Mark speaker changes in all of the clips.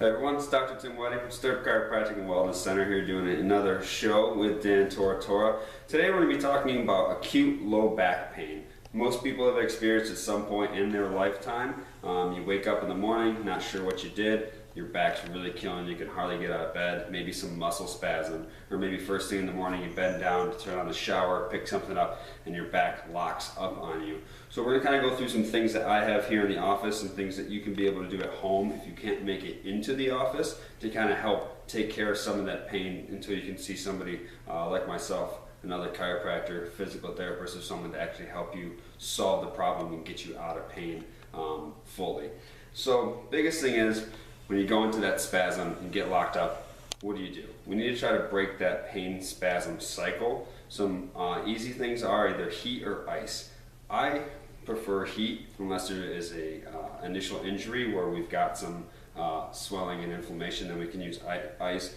Speaker 1: Hey everyone, it's Dr. Tim Whiting from Stirpe Chiropractic and Wellness Center here doing another show with Dan Tortora. Today we're going to be talking about acute low back pain. Most people have experienced at some point in their lifetime. You wake up in the morning, not sure what you did, your back's really killing you, can hardly get out of bed, maybe some muscle spasm, or maybe first thing in the morning you bend down to turn on the shower, pick something up, and your back locks up on you. So we're going to kind of go through some things that I have here in the office and things that you can be able to do at home if you can't make it into the office to kind of help take care of some of that pain until you can see somebody like myself, another chiropractor, physical therapist, or someone to actually help you solve the problem and get you out of pain fully. So biggest thing is, when you go into that spasm and get locked up, what do? We need to try to break that pain spasm cycle. Some easy things are either heat or ice. I prefer heat unless there is a initial injury where we've got some swelling and inflammation, then we can use ice.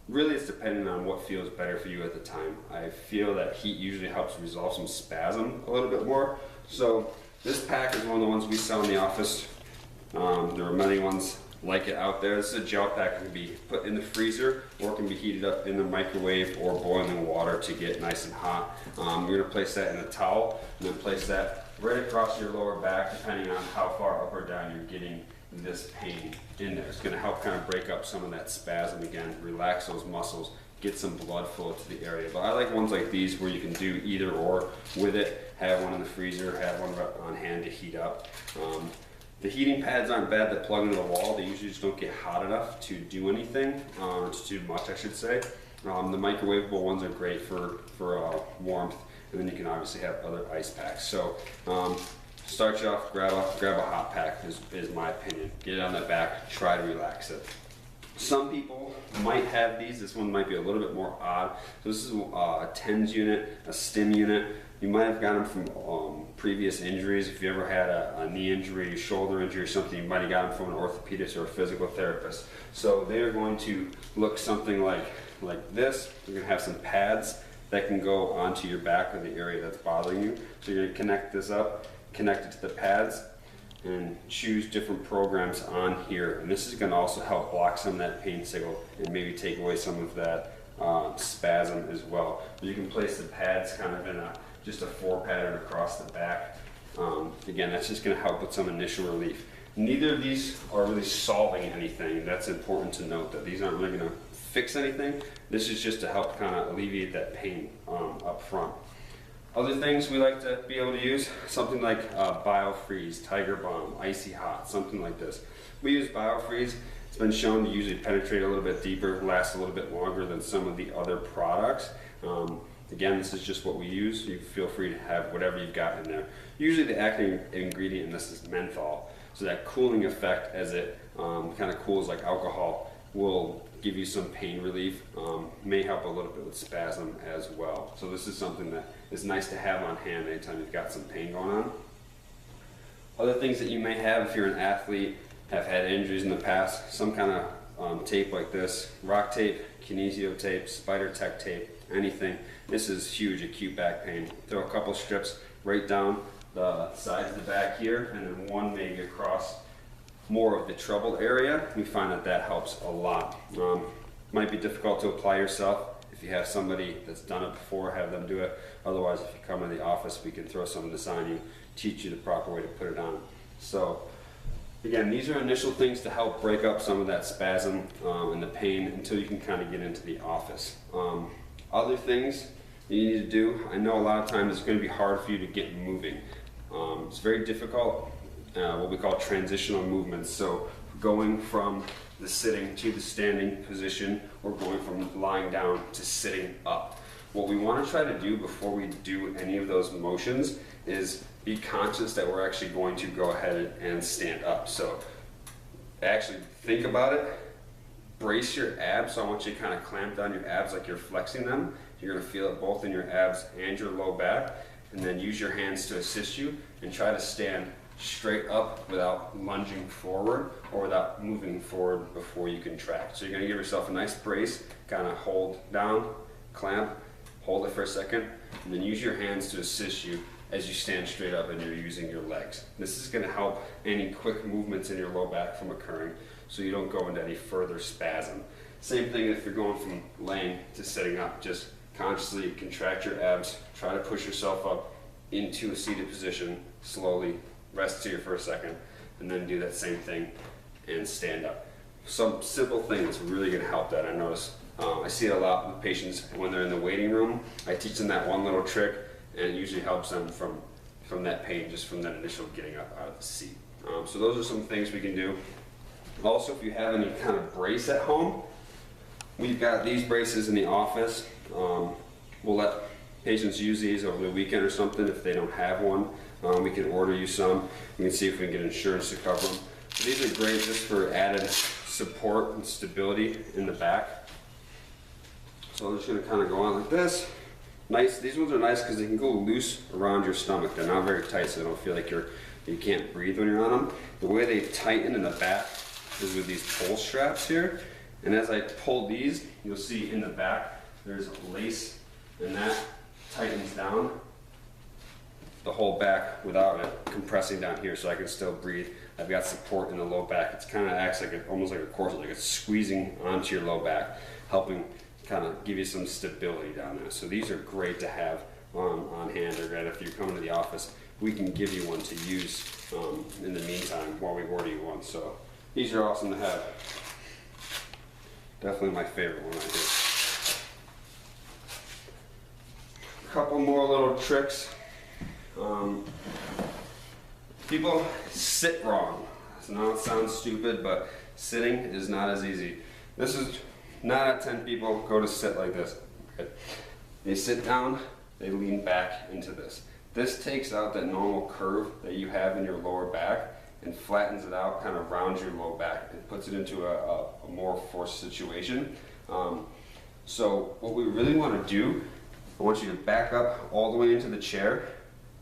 Speaker 1: Really, it's dependent on what feels better for you at the time. I feel that heat usually helps resolve some spasm a little bit more. So this pack is one of the ones we sell in the office. There are many ones like it out there. This is a gel pack that can be put in the freezer or can be heated up in the microwave or boiling water to get nice and hot. You're going to place that in a towel and then place that right across your lower back, depending on how far up or down you're getting this pain in there. It's going to help kind of break up some of that spasm again, relax those muscles, get some blood flow to the area. But I like ones like these where you can do either or with it, have one in the freezer, have one on hand to heat up. The heating pads aren't bad that plug into the wall. They usually just don't get hot enough to do anything, or to do much, I should say. The microwavable ones are great for warmth, and then you can obviously have other ice packs. So start you off, grab a hot pack is my opinion. Get it on the back, try to relax it. Some people might have these. This one might be a little bit more odd. So this is a TENS unit, a stim unit. You might have gotten them from previous injuries. If you ever had a knee injury, shoulder injury or something, you might have gotten them from an orthopedist or a physical therapist. So they are going to look something like this. You're going to have some pads that can go onto your back or the area that's bothering you. So you're going to connect this up, connect it to the pads, and choose different programs on here. And this is going to also help block some of that pain signal and maybe take away some of that spasm as well. You can place the pads kind of in just a 4 pattern across the back. Again, that's just going to help with some initial relief. Neither of these are really solving anything. That's important to note, that these aren't really going to fix anything. This is just to help kind of alleviate that pain up front. Other things we like to be able to use, something like BioFreeze, Tiger Balm, Icy Hot, something like this. We use BioFreeze. It's been shown to usually penetrate a little bit deeper, last a little bit longer than some of the other products. Again, this is just what we use. You feel free to have whatever you've got in there. Usually the active ingredient in this is menthol. So that cooling effect as it kind of cools like alcohol will give you some pain relief. May help a little bit with spasm as well. So this is something that is nice to have on hand anytime you've got some pain going on. Other things that you may have if you're an athlete, have had injuries in the past, some kind of tape like this, rock tape, kinesio tape, spider tech tape, anything. This is huge acute back pain. Throw a couple strips right down the sides of the back here, and then one maybe across more of the trouble area. We find that that helps a lot. Might be difficult to apply yourself. If you have somebody that's done it before, have them do it. Otherwise, if you come in the office, we can throw some of this on you, teach you the proper way to put it on. So again, these are initial things to help break up some of that spasm and the pain until you can kind of get into the office. Other things you need to do, I know a lot of times it's going to be hard for you to get moving. It's very difficult, what we call transitional movements. So going from the sitting to the standing position, or going from lying down to sitting up. What we want to try to do before we do any of those motions is be conscious that we're actually going to go ahead and stand up. So actually think about it, brace your abs. So I want you to kind of clamp down your abs like you're flexing them. You're going to feel it both in your abs and your low back, and then use your hands to assist you and try to stand straight up without lunging forward or without moving forward before you contract. So you're going to give yourself a nice brace, kind of hold down, clamp, hold it for a second, and then use your hands to assist you as you stand straight up and you're using your legs. This is going to help any quick movements in your low back from occurring. so you don't go into any further spasm. Same thing if you're going from laying to sitting up. Just consciously contract your abs, try to push yourself up into a seated position, slowly rest here for a second, and then do that same thing and stand up. Some simple thing that's really going to help that. I notice I see it a lot with patients when they're in the waiting room. I teach them that one little trick, and it usually helps them from that pain, just from that initial getting up out of the seat. So those are some things we can do. Also, if you have any kind of brace at home, we've got these braces in the office. We'll let patients use these over the weekend or something if they don't have one. We can order you some. We can see if we can get insurance to cover them. But these are great just for added support and stability in the back. So I'm just going to kind of go on like this. Nice. These ones are nice because they can go loose around your stomach. They're not very tight, so they don't feel like you can't breathe when you're on them. The way they tighten in the back is with these pull straps here. And as I pull these, you'll see in the back there's lace, and that tightens down the whole back without it compressing down here, so I can still breathe. I've got support in the low back. It kind of acts like almost like a corset, like it's squeezing onto your low back, helping kind of give you some stability down there. So these are great to have on hand, or if you're coming to the office, we can give you one to use in the meantime while we order you one. So these are awesome to have. Definitely my favorite one right here. A couple more little tricks. People sit wrong. So now it sounds stupid, but sitting is not as easy. This is 9 out of 10 people go to sit like this. Okay. They sit down, they lean back into this. This takes out that normal curve that you have in your lower back and flattens it out, kind of rounds your low back. It puts it into a more forced situation. So what we really want to do, I want you to back up all the way into the chair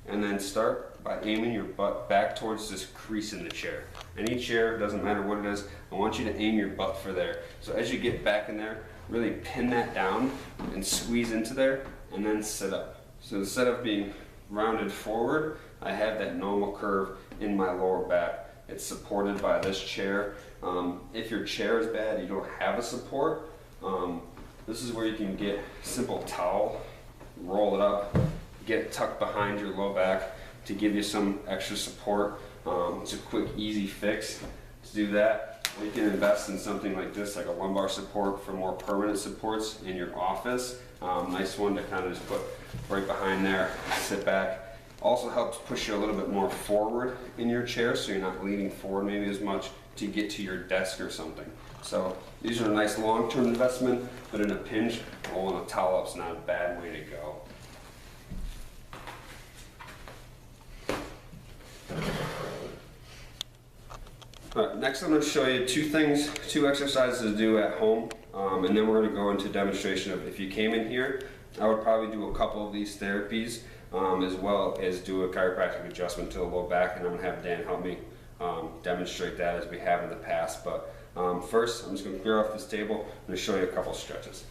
Speaker 1: and then start by aiming your butt back towards this crease in the chair. Any chair, doesn't matter what it is, I want you to aim your butt for there. So as you get back in there, really pin that down and squeeze into there and then sit up. So instead of being rounded forward, I have that normal curve in my lower back. It's supported by this chair. If your chair is bad, you don't have a support, this is where you can get a simple towel, roll it up, get it tucked behind your low back to give you some extra support. It's a quick, easy fix to do that. Or you can invest in something like this, like a lumbar support for more permanent supports in your office. Nice one to kind of just put right behind there, sit back. Also helps push you a little bit more forward in your chair, so you're not leaning forward maybe as much to get to your desk or something. So these are a nice long-term investment, but in a pinch, rolling a towel up is not a bad way to go. Alright, next I'm going to show you two exercises to do at home, and then we're going to go into demonstration of if you came in here, I would probably do a couple of these therapies, as well as do a chiropractic adjustment to the low back, and I'm going to have Dan help me demonstrate that as we have in the past. But first, I'm just going to clear off this table and show you a couple stretches.